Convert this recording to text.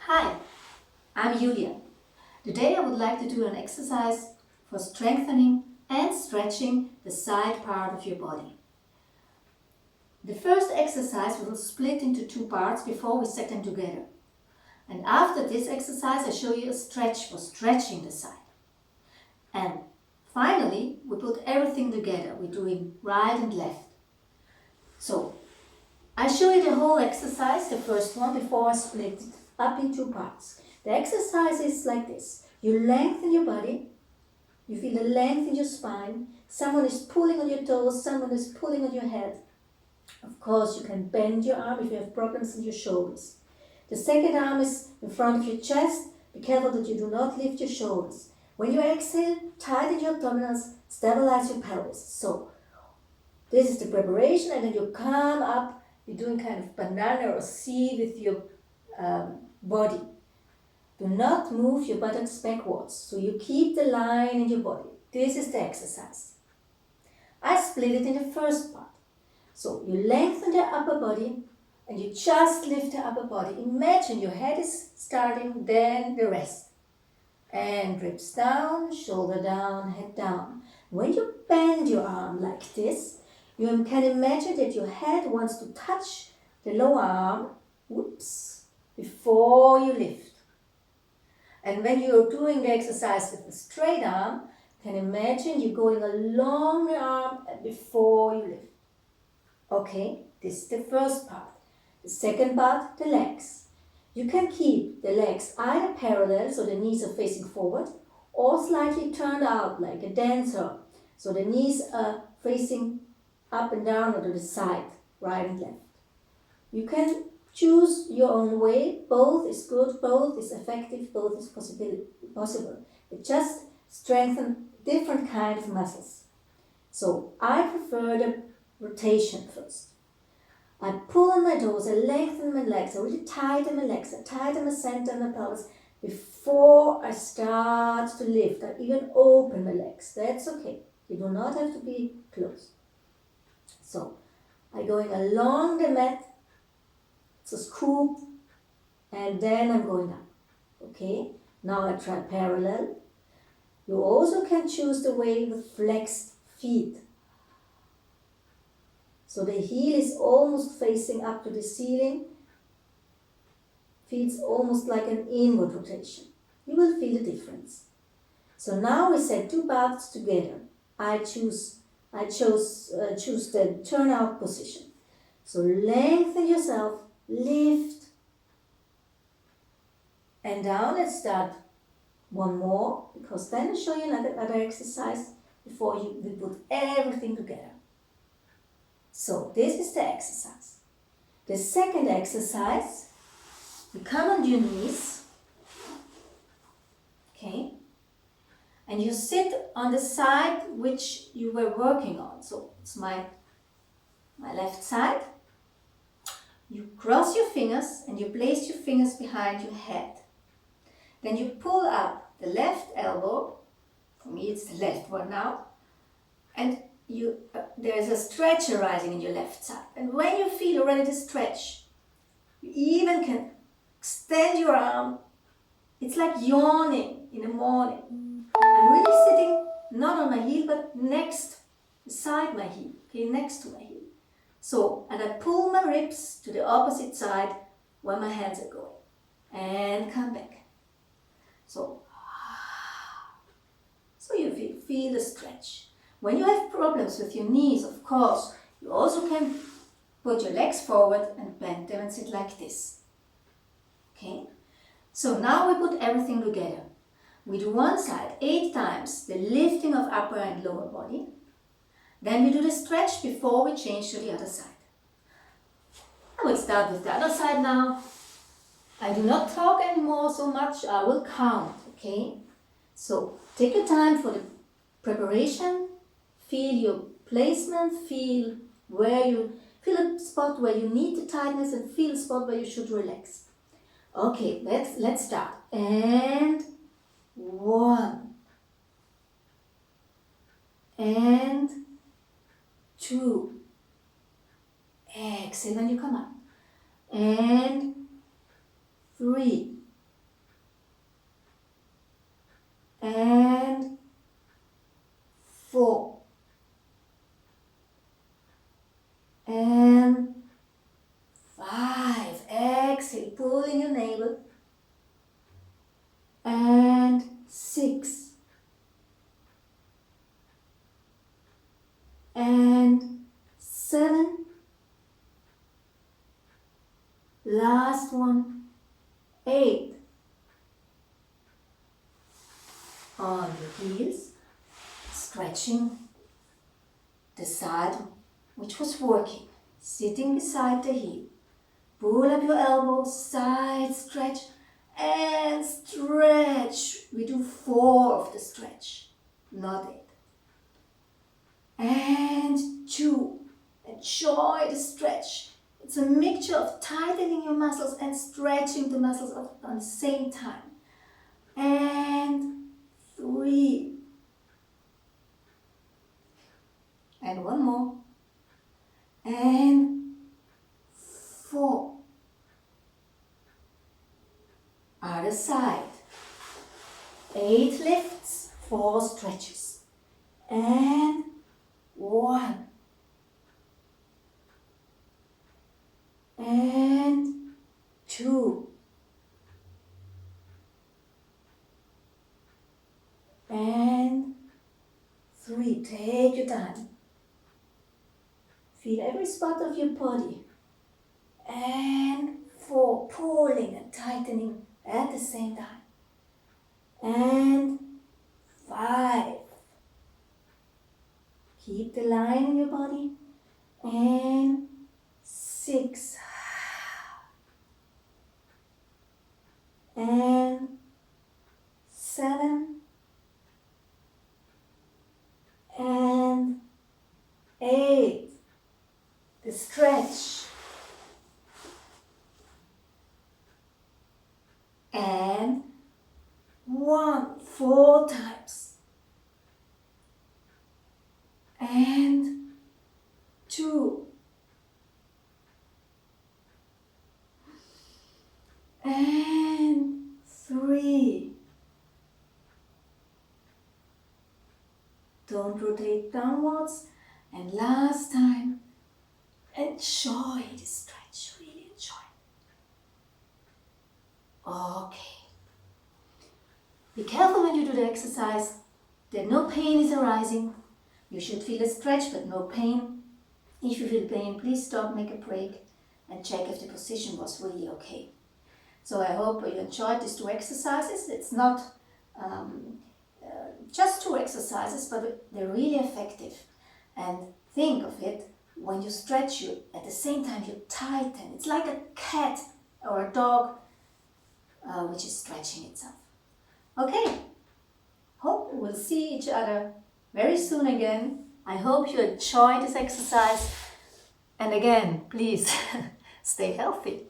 Hi, I'm Julia. Today I would like to do an exercise for strengthening and stretching the side part of your body. The first exercise we will split into two parts before we set them together. And after this exercise I show you a stretch for stretching the side. And finally we put everything together. We're doing right and left. So I show you the whole exercise, the first one, before I split it up in two parts. The exercise is like this. You lengthen your body. You feel the length in your spine. Someone is pulling on your toes. Someone is pulling on your head. Of course, you can bend your arm if you have problems in your shoulders. The second arm is in front of your chest. Be careful that you do not lift your shoulders. When you exhale, tighten your abdominals, stabilize your pelvis. So, this is the preparation, and then you come up. You're doing kind of banana or C with your body. Do not move your buttocks backwards, so you keep the line in your body. This is the exercise. I split it in the first part. So you lengthen the upper body and you just lift the upper body. Imagine your head is starting, then the rest. And ribs down, shoulder down, head down. When you bend your arm like this, you can imagine that your head wants to touch the lower arm, before you lift. And when you're doing the exercise with the straight arm, you can imagine you're going along the arm before you lift. Okay, this is the first part. The second part, the legs. You can keep the legs either parallel, so the knees are facing forward, or slightly turned out like a dancer. So the knees are facing up and down or to the side, right and left. You can choose your own way. Both is good, both is effective, both is possible. It just strengthens different kinds of muscles. So I prefer the rotation first. I pull on my toes, I lengthen my legs, I really tighten my legs, I tighten my center and my pelvis before I start to lift. I even open my legs. That's okay. You do not have to be closed. So I'm going along the mat. It's a scoop, and then I'm going up. Okay, now I try parallel. You also can choose the way with flexed feet. So the heel is almost facing up to the ceiling. Feels almost like an inward rotation. You will feel the difference. So now we set two parts together. I chose the turnout position. So lengthen yourself. Lift and down. Let's start one more, because then I'll show you another exercise before we put everything together. So this is the exercise. The second exercise, you come on your knees, okay, and you sit on the side which you were working on. So it's my left side. You cross your fingers and you place your fingers behind your head. Then you pull up the left elbow. For me it's the left one now. And there is a stretch arising in your left side. And when you feel already the stretch, you even can extend your arm. It's like yawning in the morning. I'm really sitting not on my heel but beside my heel, okay, next to my heel. So, and I pull my ribs to the opposite side where my hands are going. And come back. So you feel the stretch. When you have problems with your knees, of course, you also can put your legs forward and bend them and sit like this. Okay? So now we put everything together. We do one side 8 times, the lifting of upper and lower body. Then we do the stretch before we change to the other side. I will start with the other side now. I do not talk anymore so much. I will count, okay? So take your time for the preparation. Feel your placement. Feel a spot where you need the tightness and feel a spot where you should relax. Okay, let's start. And 1. And 2. Exhale when you come up. And 3. pulling your navel. And 6. And 7. Last one. 8. On your heels, stretching the side which was working, sitting beside the heel. Pull up your elbows, side stretch, and stretch. We do 4 of the stretch, not 8. And 2. Enjoy the stretch. It's a mixture of tightening your muscles and stretching the muscles at the same time. And 3. And 1 more. And 4. Other side. 8 lifts, 4 stretches. And 1. And 2. And 3. Take your time. Feel every spot of your body. And 4. Pulling and tightening at the same time. And 5. Keep the line in your body. And 6. And 7. And 8. The stretch. And 1. 4 times. And 2. And 3. Don't rotate downwards. And last time, enjoy the stretch. Really enjoy. Okay. Be careful when you do the exercise that no pain is arising. You should feel a stretch but no pain. If you feel pain, please stop, make a break, and check if the position was really okay. So I hope you enjoyed these 2 exercises. It's not just 2 exercises, but they're really effective. And think of it, when you stretch, you at the same time you tighten. It's like a cat or a dog which is stretching itself. Okay, hope we'll see each other very soon again. I hope you enjoyed this exercise. And again, please stay healthy.